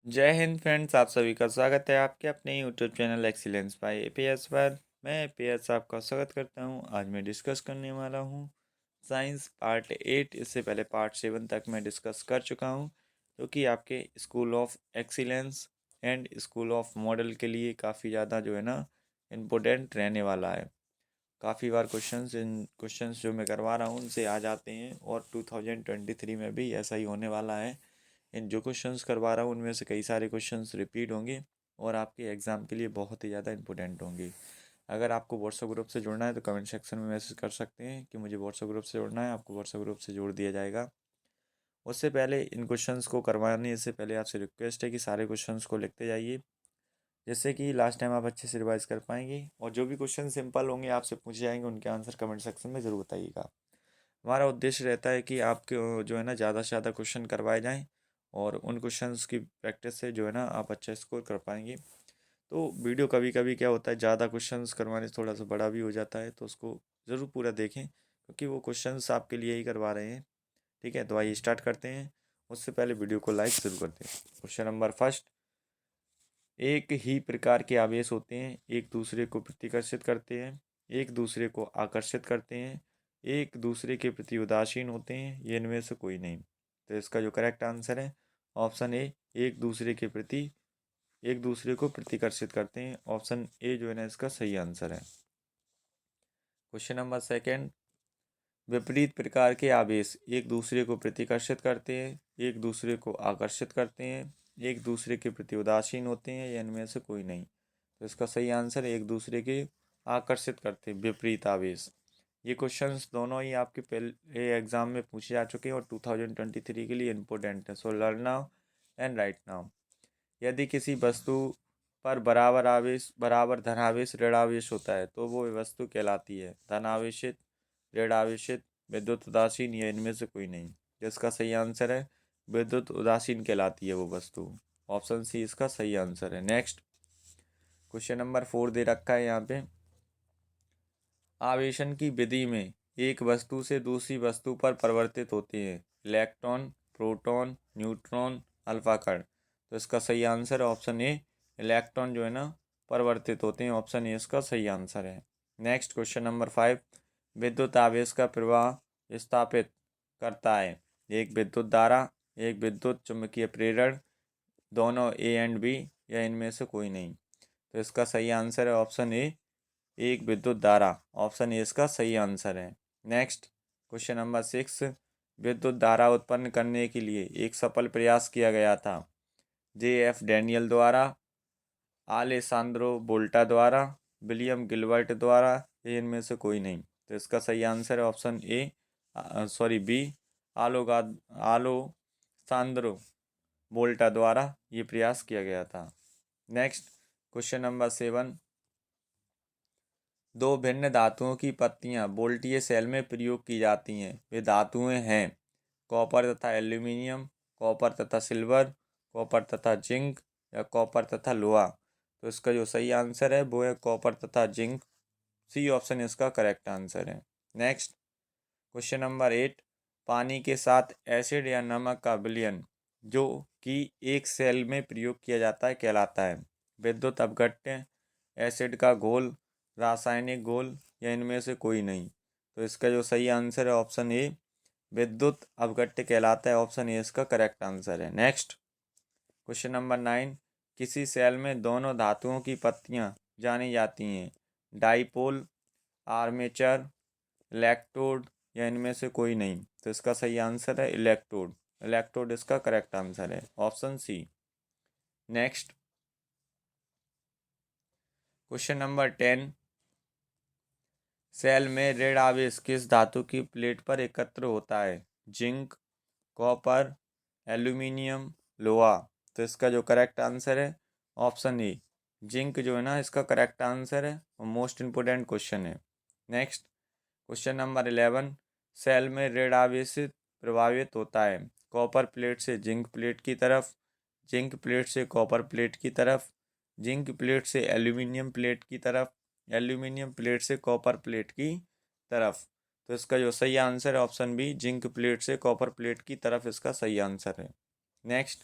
जय हिंद फ्रेंड्स, आप सभी का स्वागत है आपके अपने YouTube channel excellence by APS पर। मैं एपीएस आपका स्वागत करता हूं। आज मैं डिस्कस करने वाला हूं साइंस पार्ट 8। इससे पहले पार्ट 7 तक मैं डिस्कस कर चुका हूं, जो कि आपके school of excellence and school of model के लिए काफ़ी ज़्यादा जो है ना इम्पोर्टेंट रहने वाला है। काफ़ी बार क्वेश्चंस जो मैं करवा रहा हूँ उनसे आ जाते हैं, और 2023 में भी ऐसा ही होने वाला है। इन जो क्वेश्चंस करवा रहा हूँ उनमें से कई सारे क्वेश्चंस रिपीट होंगे और आपके एग्ज़ाम के लिए बहुत ही ज़्यादा इंपॉर्टेंट होंगे। अगर आपको व्हाट्सएप ग्रुप से जुड़ना है तो कमेंट सेक्शन में मैसेज कर सकते हैं कि मुझे व्हाट्सएप ग्रुप से जुड़ना है, आपको व्हाट्सएप ग्रुप से जोड़ दिया जाएगा। उससे पहले इन क्वेश्चंस को करवाने से पहले आपसे रिक्वेस्ट है कि सारे क्वेश्चंस को लिखते जाइए, जिससे कि लास्ट टाइम आप अच्छे से रिवाइज कर पाएंगे। और जो भी क्वेश्चन सिंपल होंगे आपसे पूछे जाएंगे, उनके आंसर कमेंट सेक्शन में ज़रूर बताइएगा। हमारा उद्देश्य रहता है कि आपके जो है ना ज़्यादा से ज़्यादा क्वेश्चन करवाए जाएं, और उन क्वेश्चंस की प्रैक्टिस से जो है ना आप अच्छा स्कोर कर पाएंगे। तो वीडियो कभी कभी क्या होता है, ज़्यादा क्वेश्चंस करवाने से थोड़ा सा बड़ा भी हो जाता है, तो उसको ज़रूर पूरा देखें, क्योंकि वो क्वेश्चंस आपके लिए ही करवा रहे हैं। ठीक है, तो आइए स्टार्ट करते हैं। उससे पहले वीडियो को लाइक ज़रूर करते हैं। Question number first. एक ही प्रकार के आवेश होते हैं, एक दूसरे को प्रतिकर्षित करते हैं, एक दूसरे को आकर्षित करते हैं, एक दूसरे के प्रति उदासीन होते हैं, ये इनमें से कोई नहीं। तो इसका जो करेक्ट आंसर है ऑप्शन ए, एक दूसरे के प्रति एक दूसरे को प्रतिकर्षित करते हैं। ऑप्शन ए जो है ना इसका सही आंसर है। Question number second. विपरीत प्रकार के आवेश एक दूसरे को प्रतिकर्षित करते हैं, एक दूसरे को आकर्षित करते हैं, एक दूसरे के प्रति उदासीन होते हैं, या इनमें से कोई नहीं। तो इसका सही आंसर है एक दूसरे के आकर्षित करते हैं, विपरीत आवेश। ये क्वेश्चंस दोनों ही आपके पहले एग्जाम में पूछे जा चुके हैं और 2023 के लिए इम्पोर्टेंट है। So learn now and right now. यदि किसी वस्तु पर बराबर आवेश बराबर धनावेश ऋणावेश होता है तो वो वस्तु कहलाती है धनावेशित, ऋणावेशित, विद्युत उदासीन, या इनमें से कोई नहीं। जिसका सही आंसर है विद्युत उदासीन कहलाती है वो वस्तु। ऑप्शन सी इसका सही आंसर है। नेक्स्ट क्वेश्चन नंबर 4 दे रखा है यहाँ पे। आवेशन की विधि में एक वस्तु से दूसरी वस्तु पर परिवर्तित होते हैं इलेक्ट्रॉन, प्रोटॉन, न्यूट्रॉन, अल्फा कण। तो इसका सही आंसर है ऑप्शन ए, इलेक्ट्रॉन जो है ना परिवर्तित होते हैं। ऑप्शन ए इसका सही आंसर है। Next question number 5। विद्युत आवेश का प्रवाह स्थापित करता है एक विद्युत धारा, एक विद्युत चुंबकीय प्रेरण, दोनों ए एंड बी, या इनमें से कोई नहीं। तो इसका सही आंसर है ऑप्शन ए, एक विद्युत धारा। ऑप्शन ए इसका सही आंसर है। Next question number 6। विद्युत धारा उत्पन्न करने के लिए एक सफल प्रयास किया गया था जे एफ डैनियल द्वारा, आलेसांद्रो बोल्टा द्वारा, विलियम गिलबर्ट द्वारा, या इनमें से कोई नहीं। तो इसका सही आंसर है ऑप्शन ए, सॉरी बी, आलोगा आलो सांद्रो बोल्टा द्वारा ये प्रयास किया गया था। Next question number 7। दो भिन्न धातुओं की पत्तियां बोल्टीय सेल में प्रयोग की जाती हैं। वे धातुएं हैं कॉपर तथा एल्यूमिनियम, कॉपर तथा सिल्वर, कॉपर तथा जिंक, या कॉपर तथा लोहा। तो इसका जो सही आंसर है वो है कॉपर तथा जिंक। सी ऑप्शन इसका करेक्ट आंसर है। Next question number 8। पानी के साथ एसिड या नमक का विलयन जो कि एक सेल में प्रयोग किया जाता है कहलाता है विद्युत अपघट्य, एसिड का घोल, रासायनिक घोल, या इनमें से कोई नहीं। तो इसका जो सही आंसर है ऑप्शन ए, विद्युत अपघट्य कहलाता है। ऑप्शन ए इसका करेक्ट आंसर है। Next question number 9। किसी सेल में दोनों धातुओं की पत्तियां जानी जाती हैं डाइपोल, आर्मेचर, इलेक्ट्रोड, या इनमें से कोई नहीं। तो इसका सही आंसर है इलेक्ट्रोड। इलेक्ट्रोड इसका करेक्ट आंसर है। Option C. Next question number 10। Cell में ऋण आवेश किस धातु की प्लेट पर एकत्र होता है जिंक, कॉपर, एल्यूमिनियम, लोहा। तो इसका जो करेक्ट आंसर है ऑप्शन ए, जिंक जो है ना इसका करेक्ट आंसर है और मोस्ट इम्पोर्टेंट क्वेश्चन है। Next question number 11। सेल में ऋण आवेश प्रभावित होता है कॉपर प्लेट से जिंक प्लेट की तरफ, जिंक प्लेट से कॉपर प्लेट की तरफ, जिंक प्लेट से एल्यूमिनियम प्लेट की तरफ, एल्यूमिनियम प्लेट से कॉपर प्लेट की तरफ। तो इसका जो सही आंसर है ऑप्शन बी, जिंक प्लेट से कॉपर प्लेट की तरफ इसका सही आंसर है। Next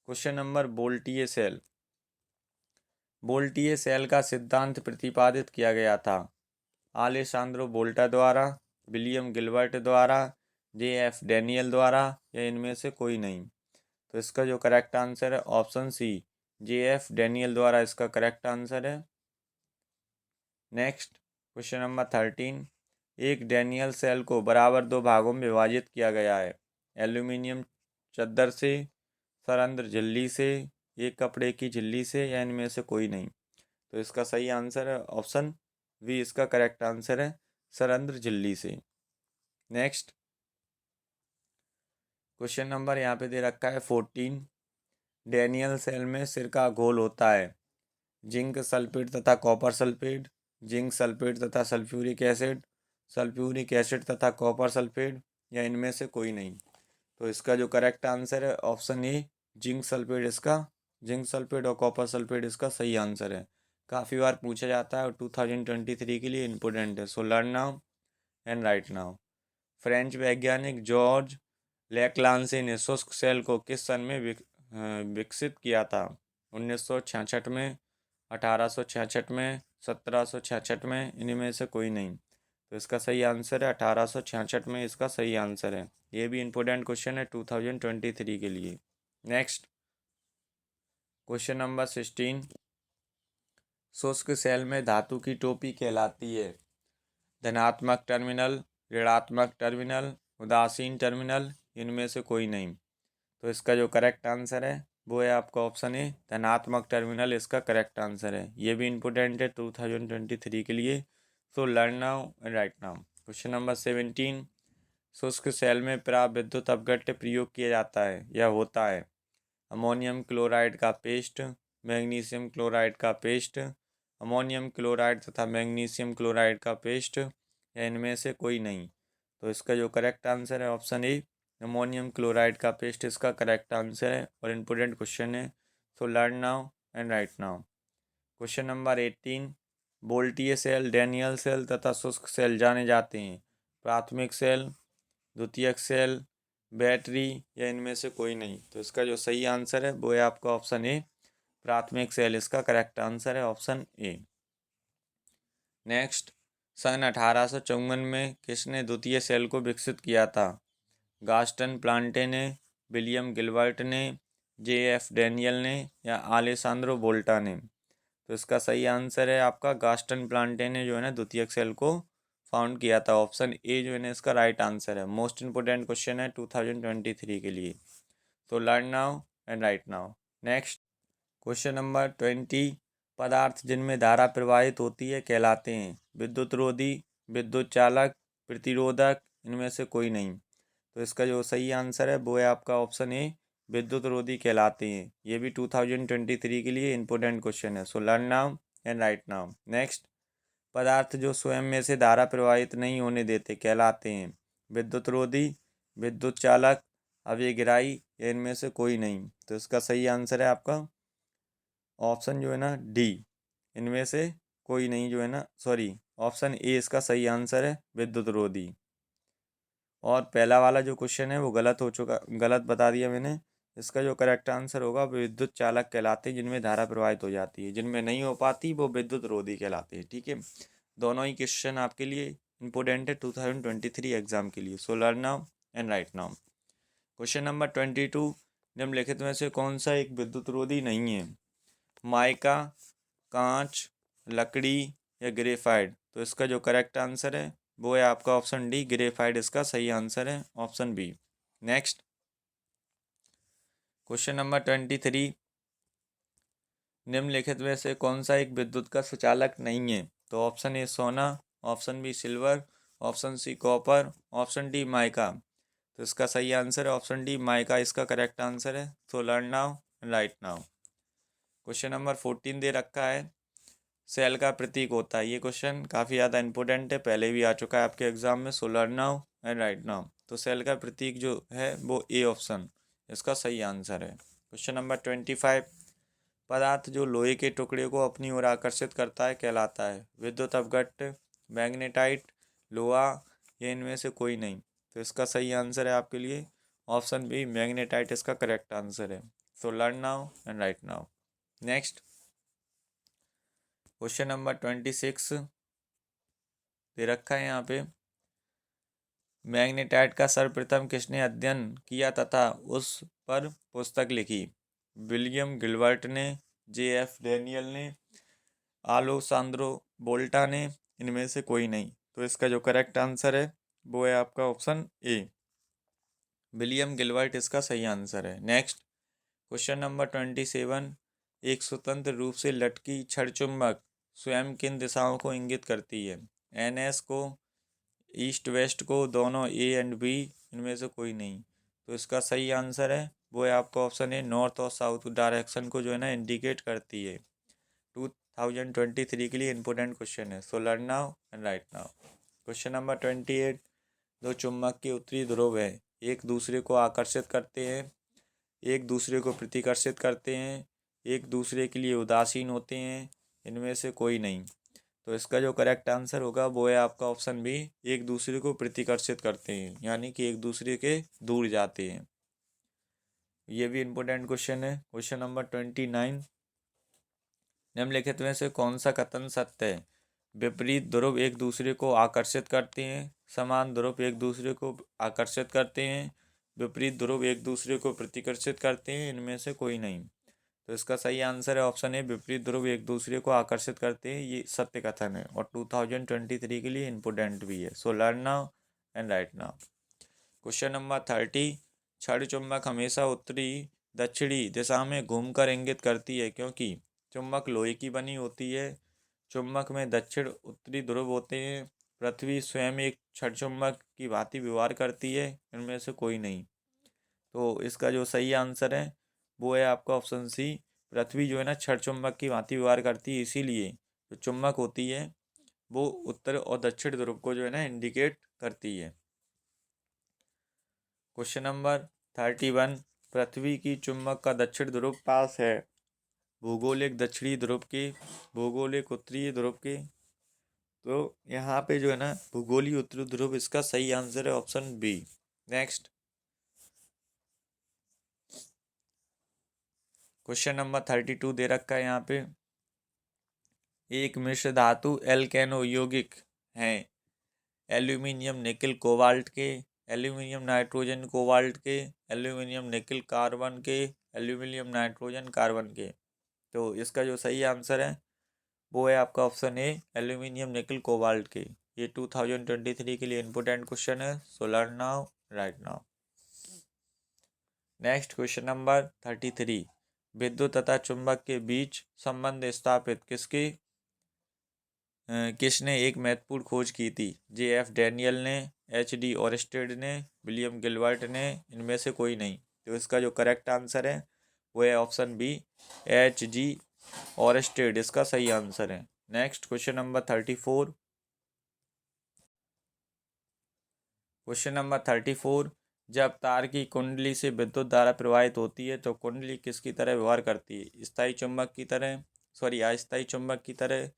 question number voltaic cell. Voltaic cell का सिद्धांत प्रतिपादित किया गया था आलेसांद्रो वोल्टा द्वारा, विलियम गिलबर्ट द्वारा, J.F. डैनियल द्वारा, या इनमें से कोई नहीं। तो इसका जो करेक्ट आंसर है ऑप्शन सी, J.F. डैनियल द्वारा इसका करेक्ट आंसर है। Next question number 13। एक डैनियल सेल को बराबर दो भागों में विभाजित किया गया है, एल्यूमिनियम चद्दर से, सरंध्र झिल्ली से, एक कपड़े की झिल्ली से, या इनमें से कोई नहीं। तो इसका सही आंसर है ऑप्शन बी, इसका करेक्ट आंसर है सरंध्र झिल्ली से। नेक्स्ट क्वेश्चन नंबर यहाँ पे दे रखा है 14। डैनियल सेल में सिरका घोल होता है, जिंक सल्फेट तथा कॉपर सल्फेट, जिंक सल्फेट तथा सल्फ्यूरिक एसिड तथा कॉपर सल्फेट, या इनमें से कोई नहीं। तो इसका जो करेक्ट आंसर है ऑप्शन ए, जिंक सल्फेट, इसका जिंक सल्फेट और कॉपर सल्फेट इसका सही आंसर है। काफ़ी बार पूछा जाता है और 2023 के लिए इम्पोर्टेंट है। So learn now and right now. French वैज्ञानिक जॉर्ज लेक्लांसे ने शुष्क सेल को किस सन में विकसित किया था? 1966 में, 1866 में, 1766 में, इनमें से कोई नहीं। तो इसका सही आंसर है 1866 में, इसका सही आंसर है। ये भी इम्पोर्टेंट क्वेश्चन है 2023 के लिए। Next question number 16। शुष्क सेल में धातु की टोपी कहलाती है धनात्मक टर्मिनल, ऋणात्मक टर्मिनल, उदासीन टर्मिनल, इनमें से कोई नहीं। तो इसका जो करेक्ट आंसर है वो है आपका ऑप्शन ए, धनात्मक टर्मिनल इसका करेक्ट आंसर है। ये भी इम्पोर्टेंट है 2023 के लिए। सो learn now and right now. Question number 17। शुष्क सेल में पराविद्युत अपघट्य प्रयोग किया जाता है या होता है अमोनियम क्लोराइड का पेस्ट, मैग्नीशियम क्लोराइड का पेस्ट, अमोनियम क्लोराइड तथा मैग्नीशियम क्लोराइड का पेस्ट, या इनमें से कोई नहीं। तो इसका जो करेक्ट आंसर है ऑप्शन ए, अमोनियम क्लोराइड का पेस्ट इसका करेक्ट आंसर है और इम्पोर्टेंट क्वेश्चन है। So learn now and right now. Question number 18। बोल्टीय सेल, डैनियल सेल तथा शुष्क सेल जाने जाते हैं प्राथमिक सेल, द्वितीयक सेल, बैटरी, या इनमें से कोई नहीं। तो इसका जो सही आंसर है वो है आपका ऑप्शन ए, प्राथमिक सेल इसका करेक्ट आंसर है ऑप्शन ए। नेक्स्ट सन 1854 में किसने द्वितीय सेल को विकसित किया था? गास्टन प्लांटे ने, विलियम गिलबर्ट ने, J.F. डैनियल ने, या आलेसांद्रो वोल्टा ने। तो इसका सही आंसर है आपका गास्टन प्लांटे ने जो है ना द्वितीयक सेल को फाउंड किया था। ऑप्शन ए जो है ना इसका राइट आंसर है। मोस्ट इंपोर्टेंट क्वेश्चन है 2023 के लिए। तो learn now and right now. Next question number 20। पदार्थ जिनमें धारा प्रवाहित होती है कहलाते हैं विद्युत रोधी, विद्युत चालक, प्रतिरोधक, इनमें से कोई नहीं। तो इसका जो सही आंसर है वो है आपका ऑप्शन ए, विद्युत रोधी कहलाते हैं। ये भी 2023 के लिए इंपॉर्टेंट क्वेश्चन है। So learn now and right now. Next पदार्थ जो स्वयं में से धारा प्रवाहित नहीं होने देते कहलाते हैं विद्युत रोधी, विद्युत चालक, अभिग्राही, या इनमें से कोई नहीं। तो इसका सही आंसर है आपका ऑप्शन जो है ना डी, इनमें से कोई नहीं जो है ना, सॉरी, ऑप्शन ए इसका सही आंसर है विद्युत रोधी। और पहला वाला जो क्वेश्चन है वो गलत हो चुका, गलत बता दिया मैंने। इसका जो करेक्ट आंसर होगा वो विद्युत चालक कहलाते हैं जिनमें धारा प्रवाहित हो जाती है, जिनमें नहीं हो पाती वो विद्युत रोधी कहलाते हैं। ठीक है, दोनों ही क्वेश्चन आपके लिए इंपॉर्टेंट है 2023 एग्जाम के लिए। सो learn now and right now. Question number 22। निम्नलिखित में से कौन सा एक विद्युत रोधी नहीं है? माइका, कांच, लकड़ी, या ग्रेफाइट। तो इसका जो करेक्ट आंसर है वो है आपका ऑप्शन डी, ग्रेफाइट इसका सही आंसर है option B. Next question number 23। निम्नलिखित में से कौन सा एक विद्युत का सुचालक नहीं है? तो ऑप्शन ए सोना, option B silver, option C copper, option D mica. तो इसका सही आंसर है ऑप्शन डी, माइका इसका करेक्ट आंसर है। तो learn now right now. Question number 14 दे रखा है सेल का प्रतीक होता है। ये क्वेश्चन काफ़ी ज़्यादा इंपॉर्टेंट है, पहले भी आ चुका है आपके एग्जाम में। सो learn now and right now. तो सेल का प्रतीक जो है वो ए ऑप्शन इसका सही आंसर है। Question number 25। पदार्थ जो लोहे के टुकड़े को अपनी ओर आकर्षित करता है कहलाता है विद्युत अपघट्य, मैग्नेटाइट, लोहा, या इनमें से कोई नहीं। तो इसका सही आंसर है आपके लिए ऑप्शन बी, मैग्नेटाइट इसका करेक्ट आंसर है। So learn now and write now. Next, question number 26 दे रखा है यहाँ पे। मैग्नेटाइट का सर्वप्रथम किसने अध्ययन किया तथा उस पर पुस्तक लिखी? विलियम गिलबर्ट ने, J.F. डैनियल ने, आलोसांद्रो बोल्टा ने, इनमें से कोई नहीं। तो इसका जो करेक्ट आंसर है वो है आपका ऑप्शन ए, विलियम गिलबर्ट इसका सही आंसर है। नेक्स्ट, क्वेश्चन नंबर 27, एक स्वतंत्र रूप से लटकी छड़ चुंबक स्वयं किन दिशाओं को इंगित करती है? NS को, ईस्ट वेस्ट को, दोनों A एंड B, इनमें से कोई नहीं। तो इसका सही आंसर है वो है आपका ऑप्शन है, नॉर्थ और साउथ डायरेक्शन को जो है ना इंडिकेट करती है। 2023 के लिए इंपॉर्टेंट क्वेश्चन है। So learn now and right now. Question number 28, दो चुंबक के उत्तरी ध्रुव है, एक दूसरे को आकर्षित करते हैं, एक दूसरे को प्रतिकर्षित करते हैं, एक दूसरे के लिए उदासीन होते हैं, इनमें से कोई नहीं। तो इसका जो करेक्ट आंसर होगा वो है आपका ऑप्शन बी, एक दूसरे को प्रतिकर्षित करते हैं, यानी कि एक दूसरे के दूर जाते हैं। ये भी इम्पोर्टेंट क्वेश्चन है। क्वेश्चन नंबर 29, निम्नलिखित में से कौन सा कथन सत्य है? विपरीत ध्रुव एक दूसरे को आकर्षित करते हैं, समान ध्रुव एक दूसरे को आकर्षित करते हैं, विपरीत ध्रुव एक दूसरे को प्रतिकर्षित करते हैं, इनमें से कोई नहीं। तो इसका सही आंसर है ऑप्शन ए, विपरीत ध्रुव एक दूसरे को आकर्षित करते हैं, ये सत्य कथन है और 2023 के लिए इम्पोर्टेंट भी है। So learn now and right now. Question number 30, छड़ चुंबक हमेशा उत्तरी दक्षिणी दिशा में घूमकर इंगित करती है क्योंकि चुंबक लोहे की बनी होती है, चुंबक में दक्षिण उत्तरी ध्रुव होते हैं, पृथ्वी स्वयं एक छड़ चुंबक की भांति व्यवहार करती है, इनमें से कोई नहीं। तो इसका जो सही आंसर है वो है आपका ऑप्शन सी, पृथ्वी जो है ना छड़ चुंबक की भांति व्यवहार करती है, इसीलिए जो चुंबक होती है वो उत्तर और दक्षिण ध्रुव को जो है ना इंडिकेट करती है। क्वेश्चन नंबर 31, पृथ्वी की चुंबक का दक्षिण ध्रुव पास है, भौगोलिक दक्षिणी ध्रुव के, भौगोलिक उत्तरी ध्रुव के। तो यहाँ पे जो है ना भूगोलीय उत्तरी ध्रुव, इसका सही आंसर है option B. Next, question number 32 दे रखा है यहाँ पे। एक मिश्र धातु एल्केनो यौगिक हैं, एल्यूमिनियम निकिल कोबाल्ट के, एल्यूमिनियम नाइट्रोजन कोबाल्ट के, एल्यूमिनियम निकिल कार्बन के, एल्यूमिनियम नाइट्रोजन कार्बन के। तो इसका जो सही आंसर है वो है आपका option A, aluminium nickel cobalt के। ये 2023 के लिए इम्पोर्टेंट क्वेश्चन है। So learn now right now. Next, question number 33, विद्युत तथा चुंबक के बीच संबंध स्थापित किसने एक महत्वपूर्ण खोज की थी? J.F. डैनियल ने, H.D. ओरस्टेड ने, विलियम गिलबर्ट ने, इनमें से कोई नहीं। तो इसका जो करेक्ट आंसर है वो है ऑप्शन बी, H.G. ओरस्टेड इसका सही आंसर है। Next, question number 34, question number 34, जब तार की कुंडली से विद्युत धारा प्रवाहित होती है तो कुंडली किसकी तरह व्यवहार करती है? स्थायी चुंबक की तरह, सॉरी अस्थायी चुंबक की तरह,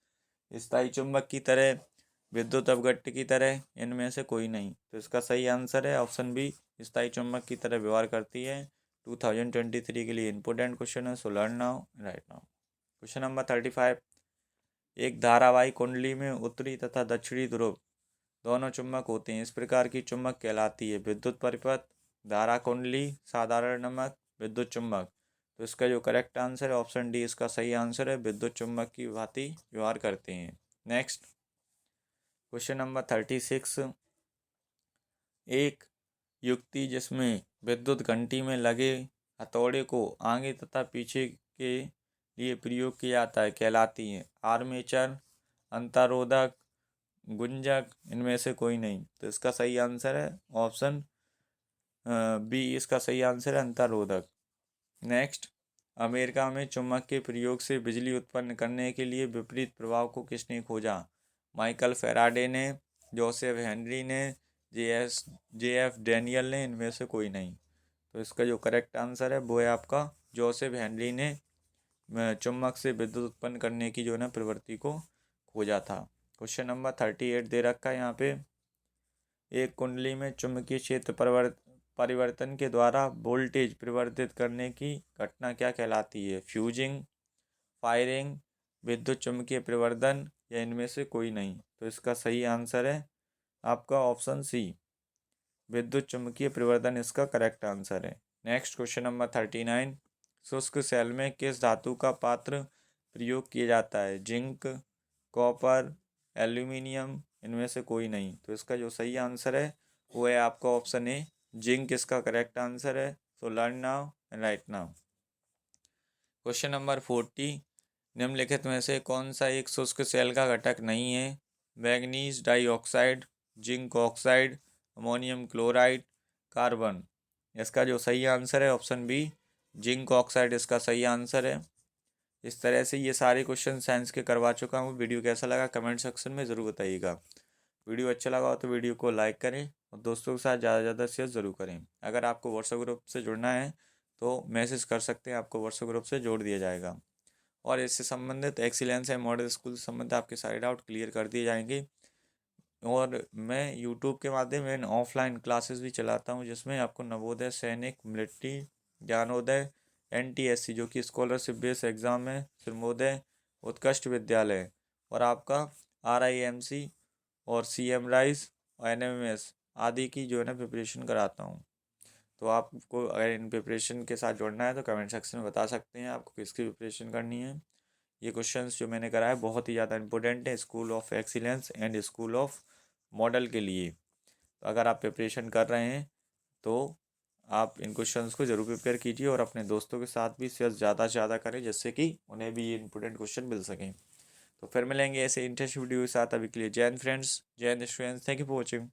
स्थायी चुंबक की तरह, विद्युत अपघट्य की तरह, इनमें से कोई नहीं। तो इसका सही आंसर है ऑप्शन बी, स्थायी चुंबक की तरह व्यवहार करती है। 2023 के लिए इंपॉर्टेंट क्वेश्चन है। So learn now right now. Question number 35, एक धारावाही कुंडली में उत्तरी तथा दक्षिणी ध्रुव दोनों चुंबक होते हैं, इस प्रकार की चुंबक कहलाती है? विद्युत परिपथ, धारा कुंडली, साधारण नमक, विद्युत चुंबक। तो इसका जो करेक्ट आंसर है ऑप्शन डी इसका सही आंसर है, विद्युत चुंबक की भांति व्यवहार करते हैं। नेक्स्ट, क्वेश्चन नंबर 36, एक युक्ति जिसमें विद्युत घंटी में लगे हथौड़े को आगे तथा पीछे के लिए प्रयोग किया जाता है कहलाती है? आर्मेचर, अंतरोधक, गुंजक, इनमें से कोई नहीं। तो इसका सही आंसर है ऑप्शन बी, इसका सही आंसर है अंतरोधक। नेक्स्ट, अमेरिका में चुंबक के प्रयोग से बिजली उत्पन्न करने के लिए विपरीत प्रभाव को किसने खोजा? माइकल फैराडे ने, जोसेफ हेनरी ने, J.F. डैनियल ने, इनमें से कोई नहीं। तो इसका जो करेक्ट आंसर है वो है आपका जोसेफ हेनरी ने चुंबक से विद्युत उत्पन्न करने की जो है ना प्रवृत्ति को खोजा था। क्वेश्चन नंबर 38 दे रखा है यहाँ पे। एक कुंडली में चुंबकीय क्षेत्र परिवर्तन के द्वारा वोल्टेज परिवर्तित करने की घटना क्या कहलाती है? फ्यूजिंग, फायरिंग, विद्युत चुम्बकीय परिवर्तन या इनमें से कोई नहीं। तो इसका सही आंसर है आपका ऑप्शन सी, विद्युत चुम्बकीय परिवर्तन इसका करेक्ट आंसर है। नेक्स्ट क्वेश्चन नंबर 39, शुष्क सेल में किस धातु का पात्र प्रयोग किया जाता है? जिंक, कॉपर, एल्यूमिनियम, इनमें से कोई नहीं। तो इसका जो सही आंसर है वो है आपका ऑप्शन ए, जिंक इसका करेक्ट आंसर है। So learn now and right now. Question number 40, निम्नलिखित में से कौन सा एक शुष्क सेल का घटक नहीं है? Manganese dioxide, zinc oxide, ammonium chloride, carbon. इसका जो सही आंसर है ऑप्शन बी, जिंक ऑक्साइड इसका सही आंसर है। इस तरह से ये सारे क्वेश्चन साइंस के करवा चुका हूँ। वीडियो कैसा लगा कमेंट सेक्शन में ज़रूर बताइएगा। वीडियो अच्छा लगा हो तो वीडियो को लाइक करें और दोस्तों के साथ ज़्यादा से ज़्यादा शेयर ज़रूर करें। अगर आपको व्हाट्सएप ग्रुप से जुड़ना है तो मैसेज कर सकते हैं, आपको व्हाट्सएप ग्रुप से जोड़ दिया जाएगा। और इससे संबंधित एक्सीलेंस एंड मॉडल स्कूल से संबंधित आपके सारे डाउट क्लियर कर दिए जाएंगे। और मैं यूट्यूब के माध्यम में ऑफलाइन क्लासेस भी चलाता हूँ, जिसमें आपको नवोदय, सैनिक, मिलिट्री, ज्ञानोदय, NTSC जो कि स्कॉलरशिप बेस्ड एग्ज़ाम है, सिरमोदय, उत्कृष्ट विद्यालय, और आपका RIMC और CM राइस और NMMS आदि की जो है ना प्रिपरेशन कराता हूँ। तो आपको अगर इन प्रिपरेशन के साथ जुड़ना है तो कमेंट सेक्शन में बता सकते हैं आपको किसकी प्रिपरेशन करनी है। ये क्वेश्चंस जो मैंने कराया बहुत ही ज़्यादा इंपॉर्टेंट है school of excellence and school of model के लिए। तो अगर आप प्रिपरेशन कर रहे हैं तो आप इन क्वेश्चंस को ज़रूर प्रिपेयर कीजिए और अपने दोस्तों के साथ भी शेयर ज़्यादा से ज़्यादा करें, जिससे कि उन्हें भी ये इंपॉर्टेंट क्वेश्चन मिल सकें। तो फिर मिलेंगे ऐसे इंटरेस्टिंग वीडियो के साथ। अभी के लिए जय हिंद फ्रेंड्स, जय Hind students, thank you for watching.